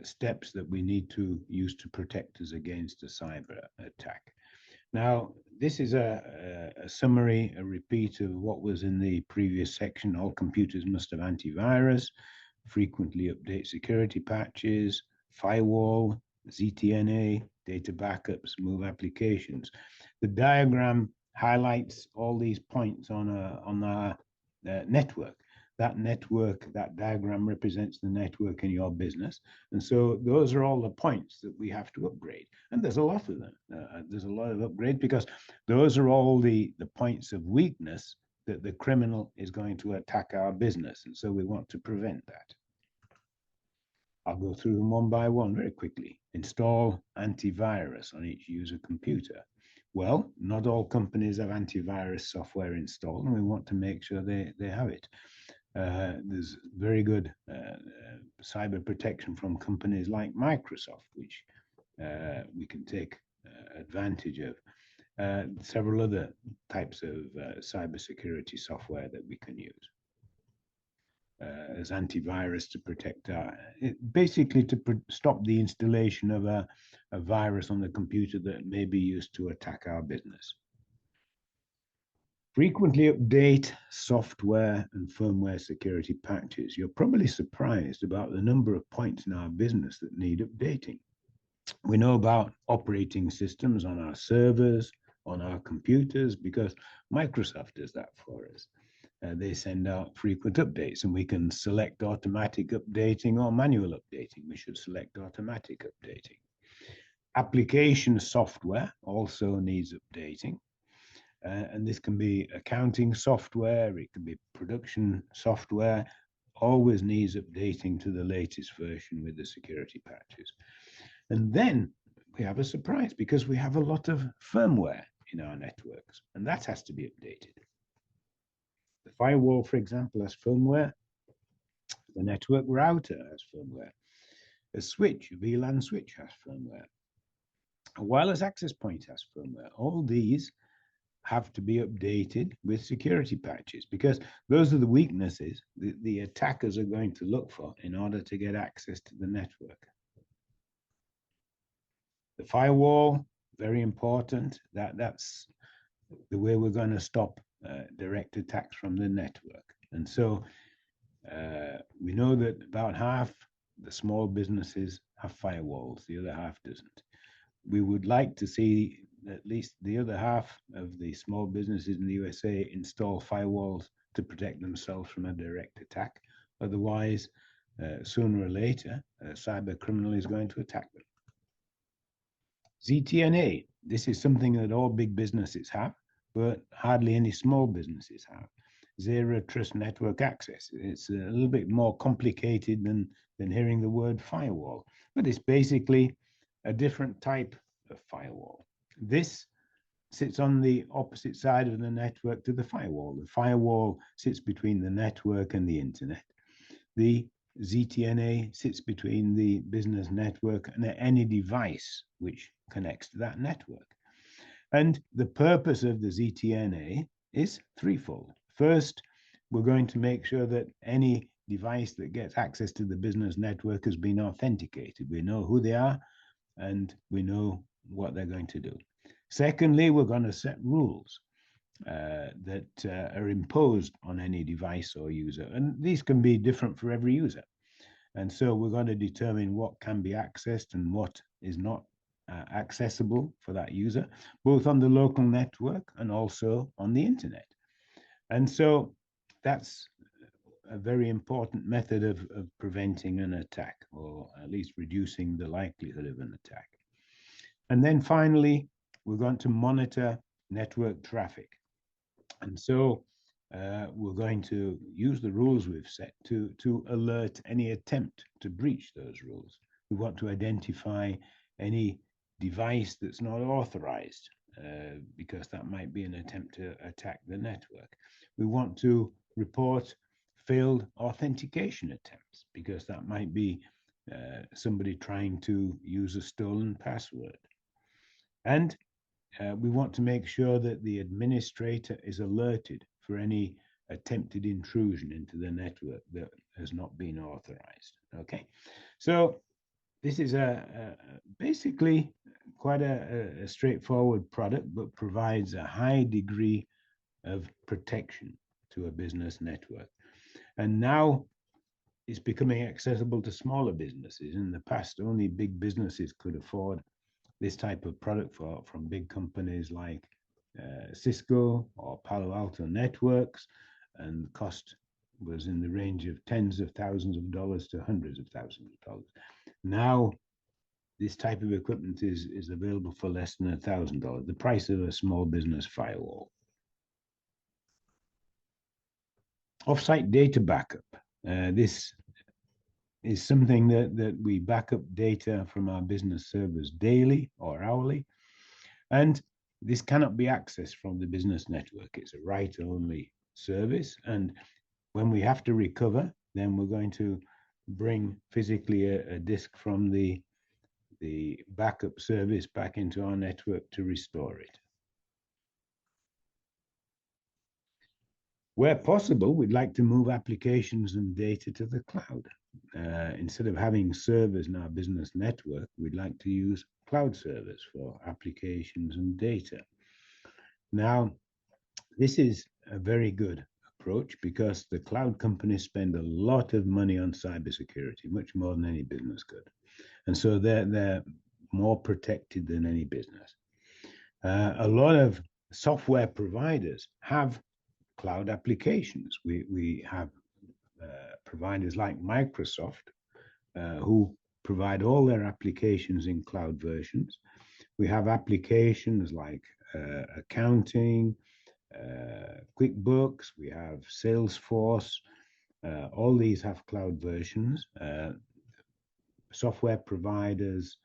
steps that we need to use to protect us against a cyber attack. Now, this is a summary, a repeat of what was in the previous section. All computers must have antivirus, frequently update security patches, firewall, ZTNA, data backups, move applications. The diagram highlights all these points on our network. that network, that diagram represents the network in your business. And so those are all the points that we have to upgrade. And there's a lot of them. There's a lot of upgrades because those are all the points of weakness that the criminal is going to attack our business. And so we want to prevent that. I'll go through them one by one very quickly. Install antivirus on each user computer. Well, not all companies have antivirus software installed, and we want to make sure they have it. There's very good cyber protection from companies like Microsoft, which we can take advantage of. Several other types of cybersecurity software that we can use as antivirus to protect basically to stop the installation of a virus on the computer that may be used to attack our business. Frequently update software and firmware security patches. You're probably surprised about the number of points in our business that need updating. We know about operating systems on our servers, on our computers, because Microsoft does that for us. They send out frequent updates, and we can select automatic updating or manual updating. We should select automatic updating. Application software also needs updating. And this can be accounting software, it can be production software, always needs updating to the latest version with the security patches. And then we have a surprise because we have a lot of firmware in our networks, and that has to be updated. The firewall, for example, has firmware. The network router has firmware. A switch, a VLAN switch has firmware. A wireless access point has firmware. All these have to be updated with security patches because those are the weaknesses that the attackers are going to look for in order to get access to the network. The firewall, very important. That's the way we're going to stop direct attacks from the network. And so we know that about half the small businesses have firewalls, the other half doesn't. We would like to see at least the other half of the small businesses in the USA install firewalls to protect themselves from a direct attack. Otherwise, sooner or later, a cyber criminal is going to attack them. ZTNA, this is something that all big businesses have, but hardly any small businesses have. Zero Trust Network Access. It's a little bit more complicated than hearing the word firewall, but it's basically a different type of firewall. This sits on the opposite side of the network to the firewall. The firewall sits between the network and the internet. The ZTNA sits between the business network and any device which connects to that network. And the purpose of the ZTNA is threefold. First, we're going to make sure that any device that gets access to the business network has been authenticated. We know who they are and we know what they're going to do. Secondly, we're going to set rules that are imposed on any device or user. And these can be different for every user. And so we're going to determine what can be accessed and what is not accessible for that user, both on the local network and also on the internet. And so that's a very important method of preventing an attack, or at least reducing the likelihood of an attack. And then finally, we're going to monitor network traffic. And so we're going to use the rules we've set to alert any attempt to breach those rules. We want to identify any device that's not authorized because that might be an attempt to attack the network. We want to report failed authentication attempts because that might be somebody trying to use a stolen password. And we want to make sure that the administrator is alerted for any attempted intrusion into the network that has not been authorized. Okay, so this is basically quite a straightforward product, but provides a high degree of protection to a business network. And now it's becoming accessible to smaller businesses. In the past, only big businesses could afford this type of product from big companies like Cisco or Palo Alto Networks, and cost was in the range of tens of thousands of dollars to hundreds of thousands of dollars. Now, this type of equipment is available for less than $1,000, the price of a small business firewall. Offsite data backup. This is something that we back up data from our business servers daily or hourly, and this cannot be accessed from the business network. It's a write-only service, and when we have to recover, then we're going to bring physically a disk from the backup service back into our network to restore it. Where possible, we'd like to move applications and data to the cloud. Instead of having servers in our business network, we'd like to use cloud servers for applications and data. Now, this is a very good approach because the cloud companies spend a lot of money on cybersecurity, much more than any business could. And so they're more protected than any business. A lot of software providers have cloud applications. We have providers like Microsoft who provide all their applications in cloud versions. We have applications like accounting, QuickBooks, we have Salesforce. All these have cloud versions. Software providers,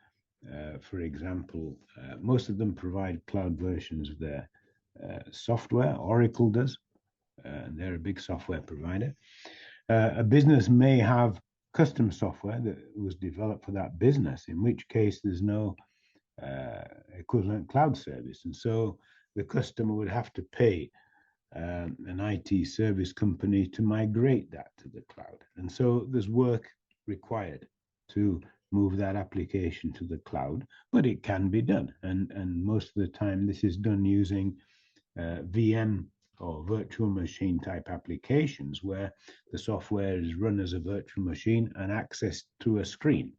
for example, most of them provide cloud versions of their software. Oracle does, and they're a big software provider. A business may have custom software that was developed for that business, in which case there's no equivalent cloud service. And so the customer would have to pay an IT service company to migrate that to the cloud. And so there's work required to move that application to the cloud, but it can be done. And most of the time this is done using VM or virtual machine type applications where the software is run as a virtual machine and accessed through a screen.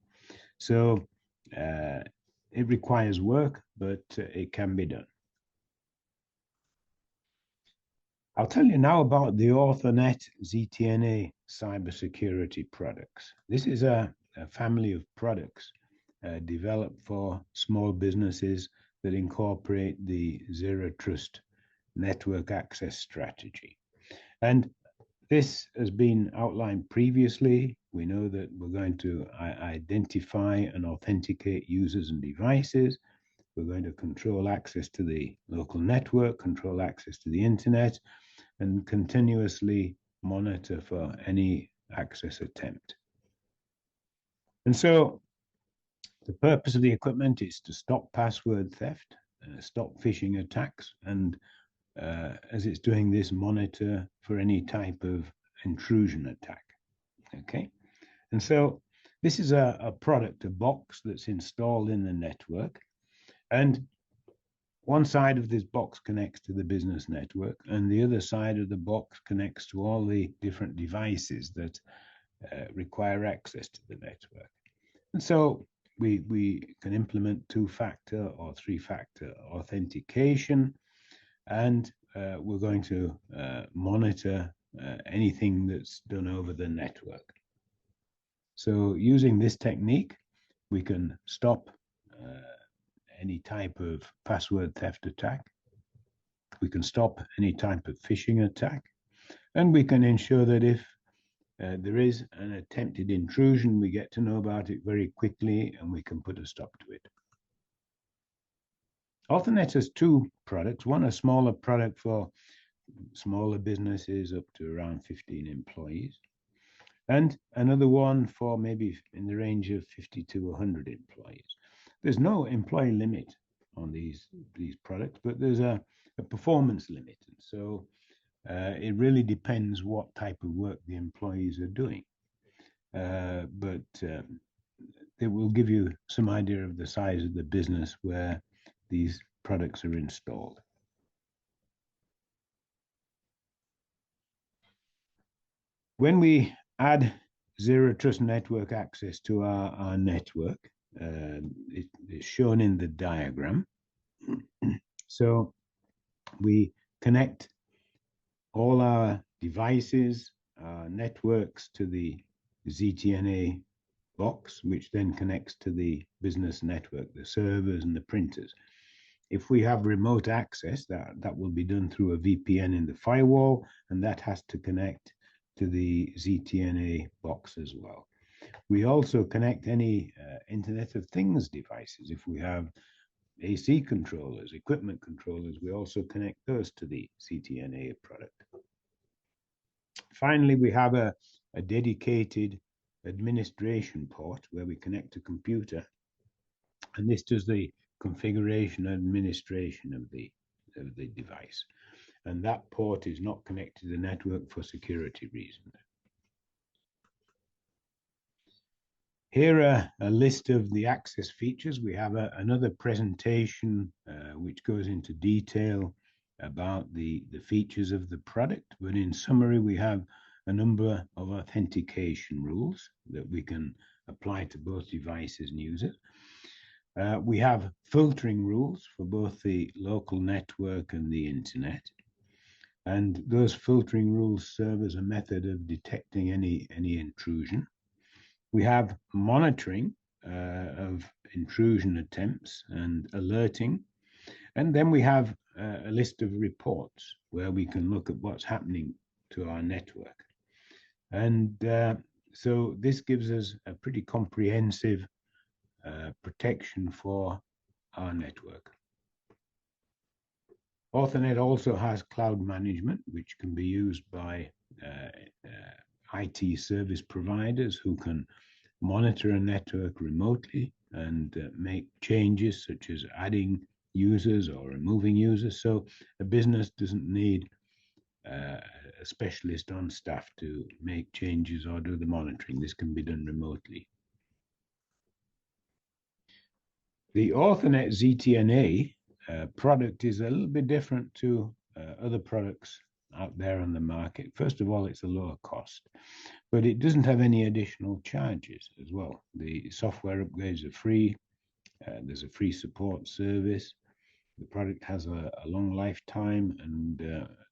So it requires work, but it can be done. I'll tell you now about the Orthonet ZTNA cybersecurity products. This is a family of products developed for small businesses that incorporate the Zero Trust network access strategy. And this has been outlined previously. We know that we're going to identify and authenticate users and devices. We're going to control access to the local network, control access to the internet, and continuously monitor for any access attempt. And so the purpose of the equipment is to stop password theft, stop phishing attacks, and as it's doing this, monitor for any type of intrusion attack. Okay, and so this is a product, a box that's installed in the network, and one side of this box connects to the business network, and the other side of the box connects to all the different devices that require access to the network. And so we can implement two-factor or three-factor authentication, and we're going to monitor anything that's done over the network. So using this technique, we can stop any type of password theft attack. We can stop any type of phishing attack, and we can ensure that if there is an attempted intrusion, we get to know about it very quickly and we can put a stop to it. Orthonet has two products, one a smaller product for smaller businesses up to around 15 employees, and another one for maybe in the range of 50 to 100 employees. There's no employee limit on these products, but there's a performance limit. So it really depends what type of work the employees are doing. But it will give you some idea of the size of the business where these products are installed. When we add Zero Trust network access to our network, it is shown in the diagram. So we connect all our devices networks to the ZTNA box, which then connects to the business network, the servers and the printers. If we have remote access, that will be done through a VPN in the firewall, and that has to connect to the ZTNA box as well. We also connect any Internet of Things devices. If we have AC controllers, equipment controllers, we also connect those to the ZTNA product. Finally, we have a dedicated administration port where we connect a computer, and this does the configuration and administration of the device. And that port is not connected to the network for security reasons. Here are a list of the access features. We have another presentation which goes into detail about the features of the product. But in summary, we have a number of authentication rules that we can apply to both devices and users. We have filtering rules for both the local network and the internet. And those filtering rules serve as a method of detecting any intrusion. We have monitoring of intrusion attempts and alerting. And then we have a list of reports where we can look at what's happening to our network. And so this gives us a pretty comprehensive protection for our network. Authornet also has cloud management, which can be used by IT service providers who can monitor a network remotely and make changes such as adding users or removing users. So a business doesn't need a specialist on staff to make changes or do the monitoring. This can be done remotely. The Authornet ZTNA product is a little bit different to other products out there on the market. First of all, it's a lower cost, but it doesn't have any additional charges as well. The software upgrades are free. There's a free support service. The product has a long lifetime, and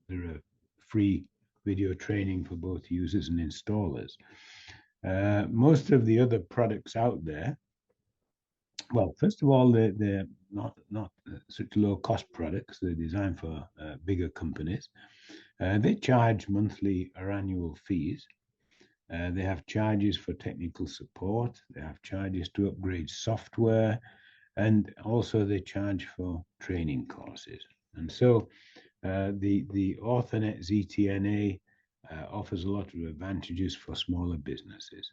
there are free video training for both users and installers. Most of the other products out there, well, first of all, they're not such low-cost products. They're designed for bigger companies. They charge monthly or annual fees. They have charges for technical support. They have charges to upgrade software, and also they charge for training courses. And so the Authornet ZTNA offers a lot of advantages for smaller businesses.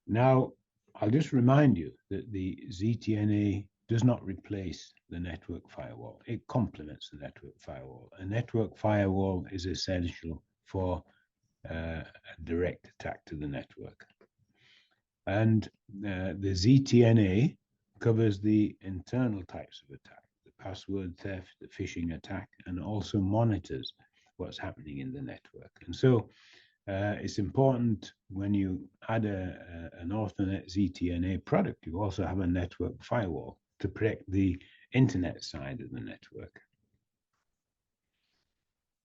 Now, I'll just remind you that the ZTNA does not replace the network firewall. It complements the network firewall. A network firewall is essential for a direct attack to the network. And the ZTNA covers the internal types of attack, the password theft, the phishing attack, and also monitors what's happening in the network. And so it's important when you add an Authornet ZTNA product, you also have a network firewall to protect the internet side of the network.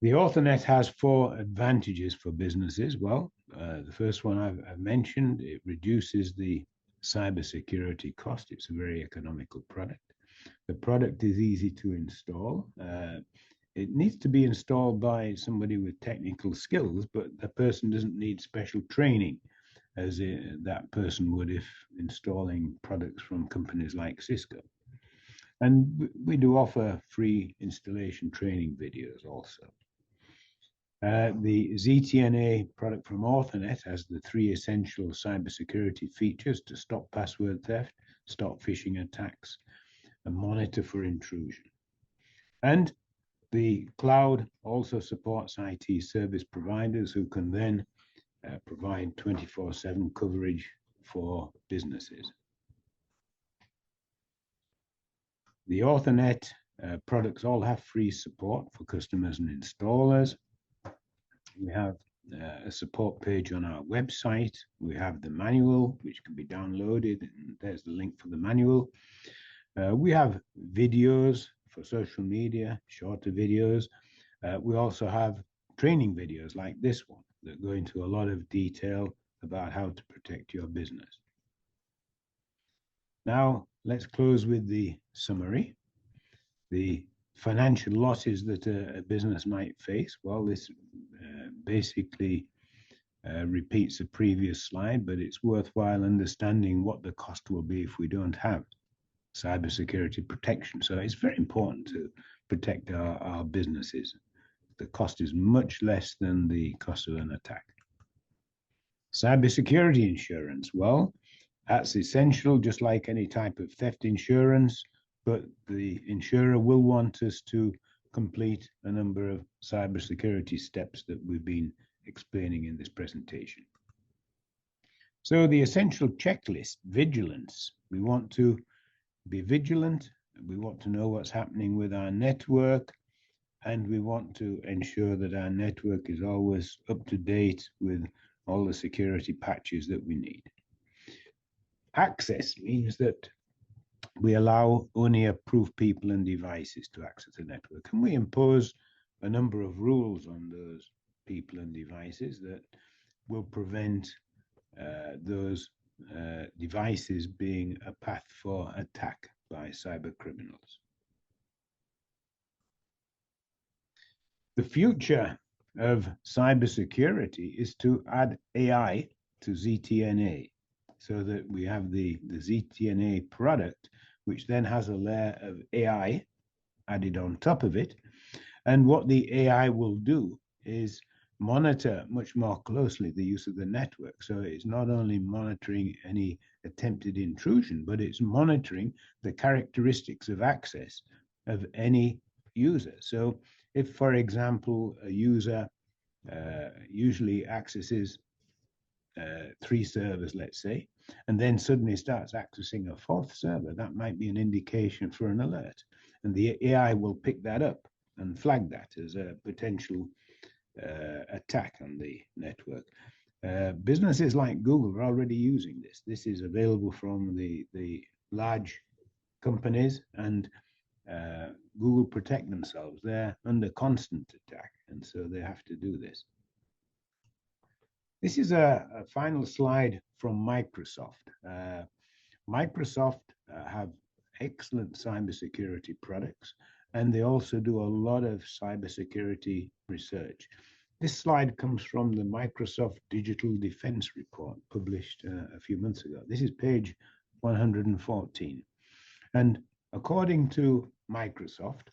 The Authornet has 4 advantages for businesses. Well, the first one I've mentioned, it reduces the cybersecurity cost. It's a very economical product. The product is easy to install. It needs to be installed by somebody with technical skills, but the person doesn't need special training as that person would if installing products from companies like Cisco. And we do offer free installation training videos also. The ZTNA product from Authornet has the 3 essential cybersecurity features to stop password theft, stop phishing attacks, and monitor for intrusion. And the cloud also supports IT service providers who can then provide 24/7 coverage for businesses. The Authornet products all have free support for customers and installers. We have a support page on our website. We have the manual, which can be downloaded, and there's the link for the manual. We have videos for social media, shorter videos. We also have training videos like this one, that go into a lot of detail about how to protect your business. Now, let's close with the summary. The financial losses that a business might face. Well, this basically repeats the previous slide, but it's worthwhile understanding what the cost will be if we don't have cybersecurity protection. So it's very important to protect our businesses. The cost is much less than the cost of an attack. Cybersecurity insurance, well, that's essential, just like any type of theft insurance, but the insurer will want us to complete a number of cybersecurity steps that we've been explaining in this presentation. So the essential checklist, vigilance. We want to be vigilant. We want to know what's happening with our network, and we want to ensure that our network is always up to date with all the security patches that we need. Access means that we allow only approved people and devices to access the network, and we impose a number of rules on those people and devices that will prevent those devices being a path for attack by cybercriminals. The future of cybersecurity is to add AI to ZTNA, so that we have the ZTNA product, which then has a layer of AI added on top of it. And what the AI will do is monitor much more closely the use of the network. So it's not only monitoring any attempted intrusion, but it's monitoring the characteristics of access of any user. So if, for example, a user usually accesses 3 servers, let's say, and then suddenly starts accessing a 4th server, that might be an indication for an alert. And the AI will pick that up and flag that as a potential attack on the network. Businesses like Google are already using this. This is available from the large companies, and Google protect themselves. They're under constant attack, and so they have to do this. This is a final slide from Microsoft. Microsoft have excellent cybersecurity products, and they also do a lot of cybersecurity research. This slide comes from the Microsoft Digital Defense Report published a few months ago. This is page 114. And according to Microsoft,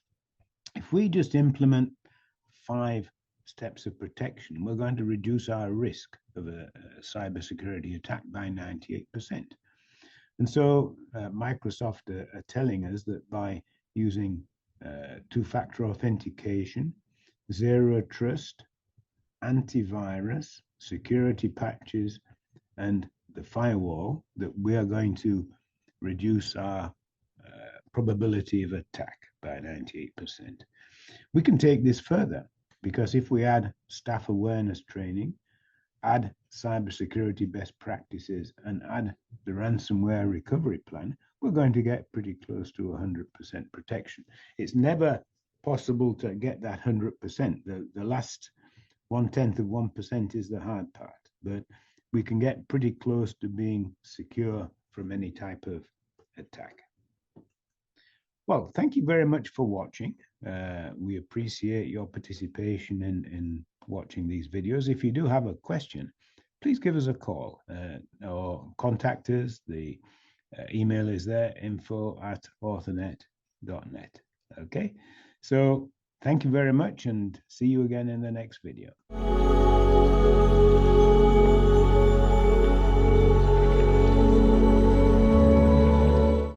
if we just implement 5 steps of protection, we're going to reduce our risk of a cybersecurity attack by 98%. And so Microsoft are telling us that by using 2-factor authentication, zero trust, antivirus, security patches, and the firewall, that we are going to reduce our probability of attack by 98%. We can take this further, because if we add staff awareness training, add cybersecurity best practices, and add the ransomware recovery plan, we're going to get pretty close to 100% protection. It's never possible to get that 100%. The last 1/10 of 1% is the hard part, but we can get pretty close to being secure from any type of attack. Well, thank you very much for watching. We appreciate your participation in watching these videos. If you do have a question, please give us a call or contact us. The email is there, info@orthonet.net. Okay, so thank you very much, and see you again in the next video.